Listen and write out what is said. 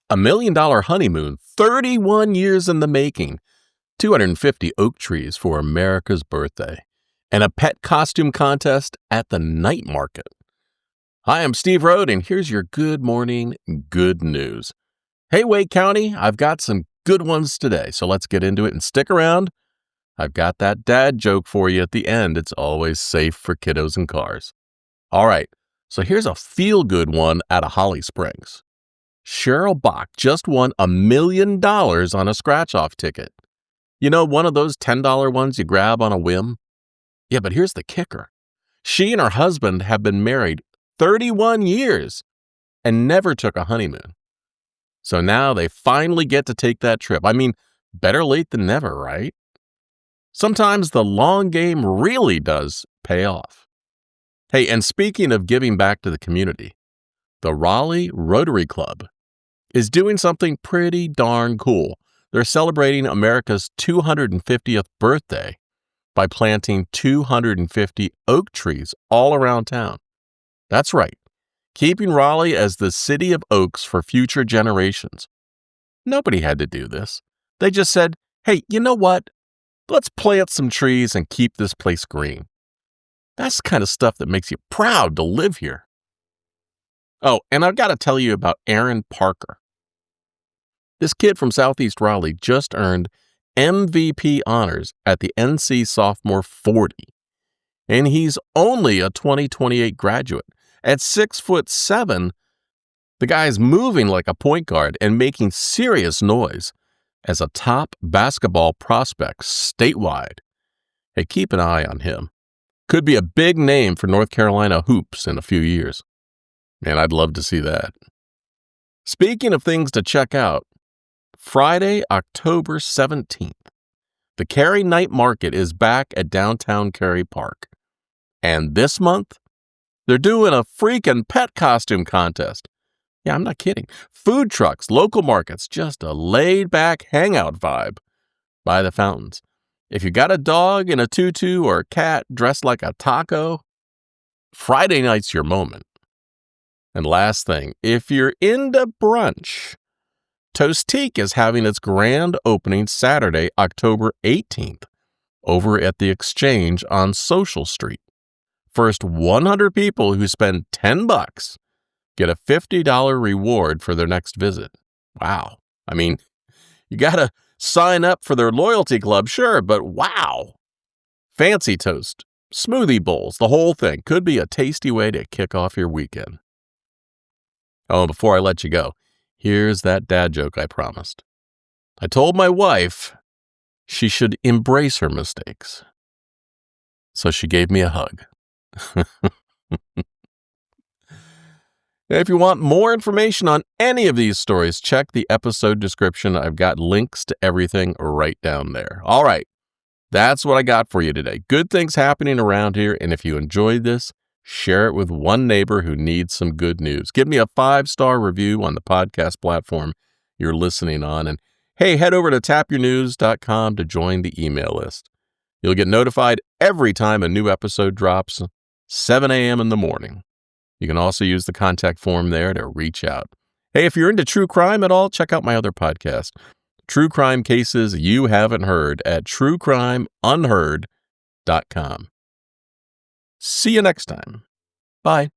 A $1 million honeymoon, 31 years in the making, 250 oak trees for America's birthday, and a pet costume contest at the night market. Hi, I'm Steve Rhode, and here's your good morning good news. Hey, Wake County, I've got some good ones today, so let's get into it and stick around. I've got that dad joke for you at the end. It's always safe for kiddos and cars. All right, so here's a feel-good one out of Holly Springs. Cheryl Bach just won $1 million on a scratch-off ticket. You know, one of those $10 ones you grab on a whim? Yeah, but here's the kicker. She and her husband have been married 31 years and never took a honeymoon. So now they finally get to take that trip. I mean, better late than never, right? Sometimes the long game really does pay off. Hey, and speaking of giving back to the community, the Raleigh Rotary Club is doing something pretty darn cool. They're celebrating America's 250th birthday by planting 250 oak trees all around town. That's right, keeping Raleigh as the city of oaks for future generations. Nobody had to do this. They just said, hey, you know what? Let's plant some trees and keep this place green. That's the kind of stuff that makes you proud to live here. Oh, and I've got to tell you about Aaron Parker. This kid from Southeast Raleigh just earned MVP honors at the NC Sophomore 40. And he's only a 2028 graduate. At 6'7", the guy's moving like a point guard and making serious noise as a top basketball prospect statewide. Hey, keep an eye on him. Could be a big name for North Carolina hoops in a few years. Man, I'd love to see that. Speaking of things to check out, Friday, October 17th, the Cary Night Market is back at downtown Cary Park. And this month, they're doing a freaking pet costume contest. Yeah, I'm not kidding. Food trucks, local markets, just a laid-back hangout vibe by the fountains. If you got a dog in a tutu or a cat dressed like a taco, Friday night's your moment. And last thing, if you're into brunch, Toastique is having its grand opening Saturday, October 18th, over at the Exchange on Social Street. First 100 people who spend $10 get a $50 reward for their next visit. Wow. I mean, you got to sign up for their loyalty club, sure, but wow. Fancy toast, smoothie bowls, the whole thing could be a tasty way to kick off your weekend. Oh, and before I let you go, here's that dad joke I promised. I told my wife she should embrace her mistakes. So she gave me a hug. If you want more information on any of these stories, check the episode description. I've got links to everything right down there. All right, that's what I got for you today. Good things happening around here, and if you enjoyed this, share it with one neighbor who needs some good news. Give me a 5-star review on the podcast platform you're listening on, and hey, head over to tapyournews.com to join the email list. You'll get notified every time a new episode drops, 7 a.m. in the morning. You can also use the contact form there to reach out. Hey, if you're into true crime at all, check out my other podcast, True Crime Cases You Haven't Heard, at truecrimeunheard.com. See you next time. Bye.